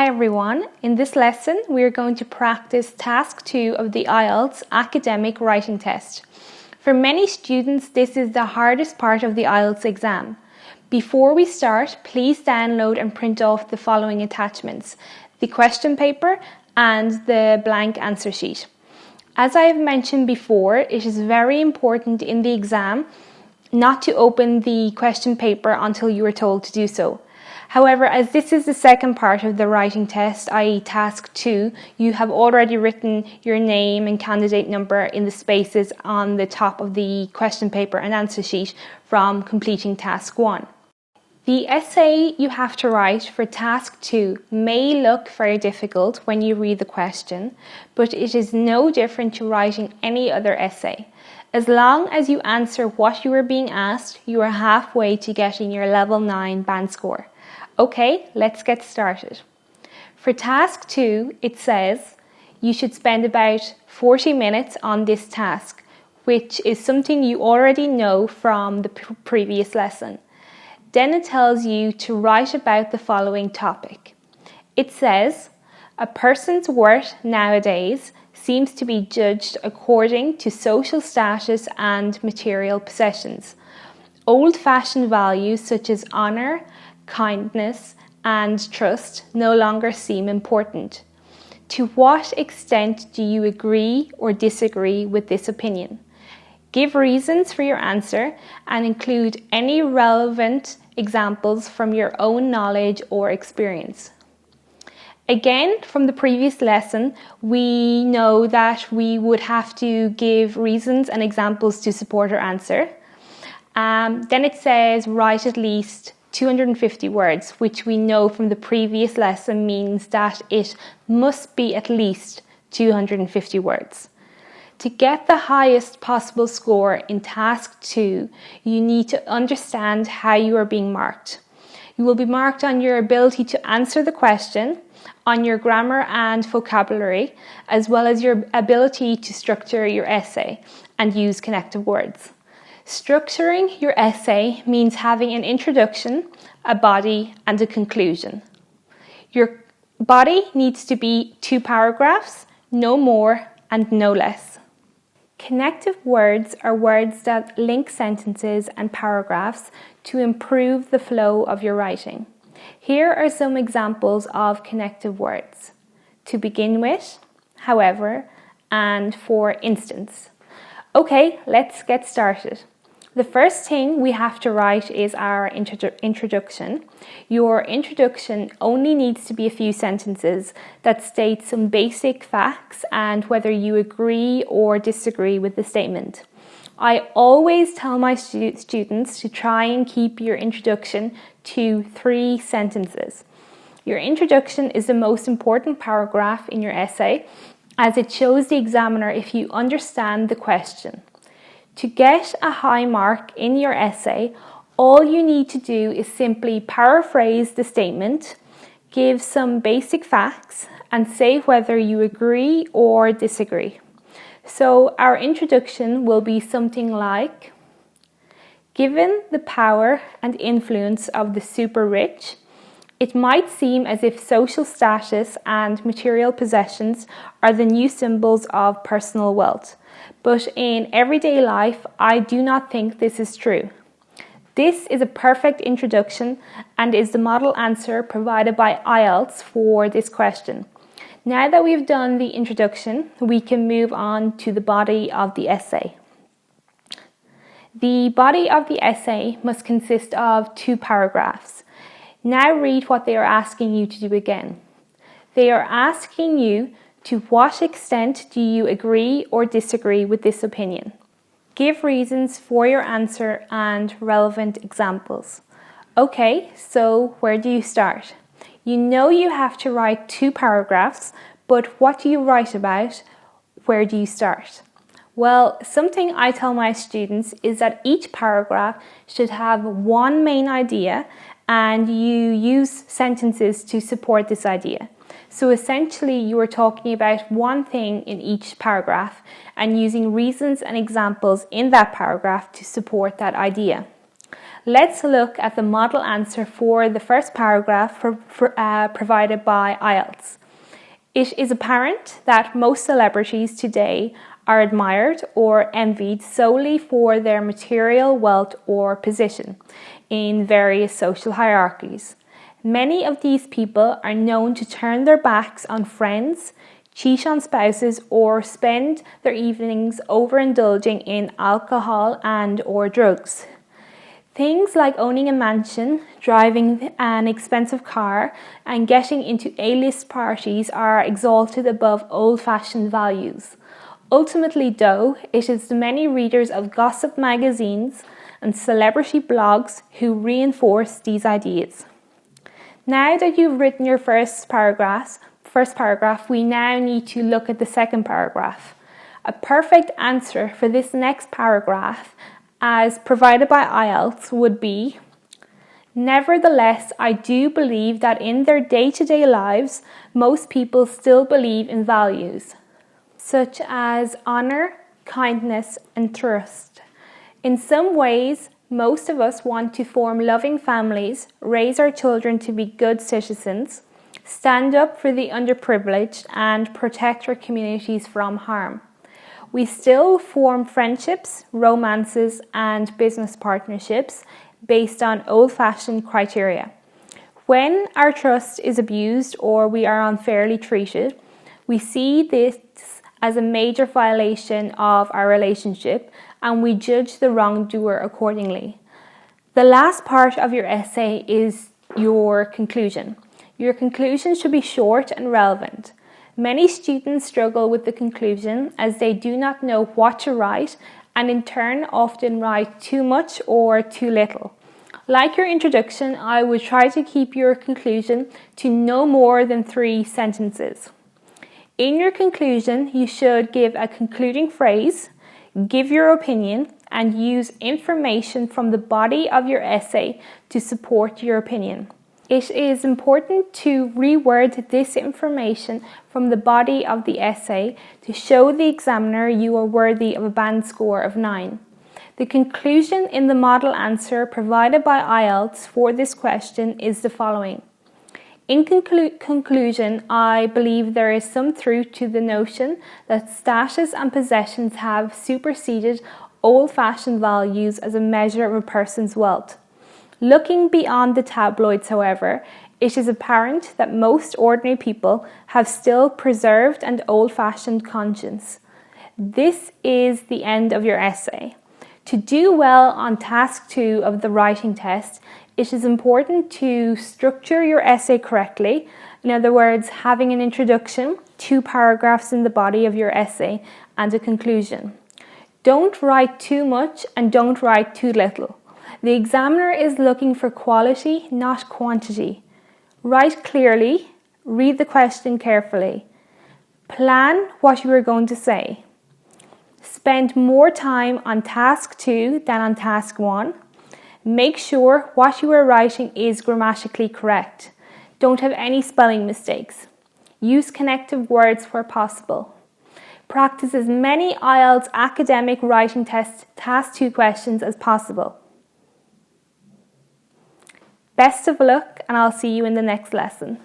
Hi everyone, in this lesson we are going to practice task 2 of the IELTS academic writing test. For many students this is the hardest part of the IELTS exam. Before we start, please download and print off the following attachments: the question paper and the blank answer sheet. As I have mentioned before, it is very important in the exam not to open the question paper until you are told to do so. However, as this is the second part of the writing test, i.e. task 2, you have already written your name and candidate number in the spaces on the top of the question paper and answer sheet from completing task 1. The essay you have to write for task 2 may look very difficult when you read the question, but it is no different to writing any other essay. As long as you answer what you are being asked, you are halfway to getting your level 9 band score. Okay, let's get started. For task 2, it says you should spend about 40 minutes on this task, which is something you already know from the previous lesson. Then it tells you to write about the following topic. It says, a person's worth nowadays seems to be judged according to social status and material possessions. Old-fashioned values such as honour, kindness and trust no longer seem important. To what extent do you agree or disagree with this opinion? Give reasons for your answer and include any relevant examples from your own knowledge or experience. Again, from the previous lesson, we know that we would have to give reasons and examples to support our answer. Then it says write at least 250 words, which we know from the previous lesson means that it must be at least 250 words. To get the highest possible score in task 2, you need to understand how you are being marked. You will be marked on your ability to answer the question, on your grammar and vocabulary, as well as your ability to structure your essay and use connective words. Structuring your essay means having an introduction, a body, and a conclusion. Your body needs to be 2 paragraphs, no more and no less. Connective words are words that link sentences and paragraphs to improve the flow of your writing. Here are some examples of connective words: to begin with, however, and for instance. Okay, let's get started. The first thing we have to write is our introduction. Your introduction only needs to be a few sentences that state some basic facts and whether you agree or disagree with the statement. I always tell my students to try and keep your introduction to 3 sentences. Your introduction is the most important paragraph in your essay, as it shows the examiner if you understand the question. To get a high mark in your essay, all you need to do is simply paraphrase the statement, give some basic facts, and say whether you agree or disagree. So our introduction will be something like, given the power and influence of the super rich, it might seem as if social status and material possessions are the new symbols of personal wealth. But in everyday life, I do not think this is true. This is a perfect introduction and is the model answer provided by IELTS for this question. Now that we've done the introduction, we can move on to the body of the essay. The body of the essay must consist of 2 paragraphs. Now read what they are asking you to do again. They are asking you, to what extent do you agree or disagree with this opinion? Give reasons for your answer and relevant examples. Okay, so where do you start? You know you have to write 2 paragraphs, but what do you write about? Where do you start? Well, something I tell my students is that each paragraph should have 1 main idea and you use sentences to support this idea. So essentially you are talking about one thing in each paragraph and using reasons and examples in that paragraph to support that idea. Let's look at the model answer for the first paragraph provided by IELTS. It is apparent that most celebrities today are admired or envied solely for their material wealth or position in various social hierarchies. Many of these people are known to turn their backs on friends, cheat on spouses, or spend their evenings overindulging in alcohol and/or drugs. Things like owning a mansion, driving an expensive car, and getting into A-list parties are exalted above old-fashioned values. Ultimately, though, it is the many readers of gossip magazines and celebrity blogs who reinforce these ideas. Now that you've written your first paragraph, we now need to look at the second paragraph. A perfect answer for this next paragraph, as provided by IELTS, would be: nevertheless, I do believe that in their day-to-day lives, most people still believe in values such as honour, kindness, and trust. In some ways, most of us want to form loving families, raise our children to be good citizens, stand up for the underprivileged, and protect our communities from harm. We still form friendships, romances, and business partnerships based on old-fashioned criteria. When our trust is abused or we are unfairly treated, we see this as a major violation of our relationship, and we judge the wrongdoer accordingly. The last part of your essay is your conclusion. Your conclusion should be short and relevant. Many students struggle with the conclusion as they do not know what to write, and in turn often write too much or too little. Like your introduction, I would try to keep your conclusion to no more than 3 sentences. In your conclusion, you should give a concluding phrase, give your opinion, and use information from the body of your essay to support your opinion. It is important to reword this information from the body of the essay to show the examiner you are worthy of a band score of 9. The conclusion in the model answer provided by IELTS for this question is the following. In conclusion, I believe there is some truth to the notion that status and possessions have superseded old-fashioned values as a measure of a person's wealth. Looking beyond the tabloids, however, it is apparent that most ordinary people have still preserved an old-fashioned conscience. This is the end of your essay. To do well on task 2 of the writing test, it is important to structure your essay correctly. In other words, having an introduction, 2 paragraphs in the body of your essay, and a conclusion. Don't write too much and don't write too little. The examiner is looking for quality, not quantity. Write clearly, read the question carefully. Plan what you are going to say. Spend more time on task 2 than on task 1. Make sure what you are writing is grammatically correct. Don't have any spelling mistakes. Use connective words where possible. Practice as many IELTS academic writing test task 2 questions as possible. Best of luck, and I'll see you in the next lesson.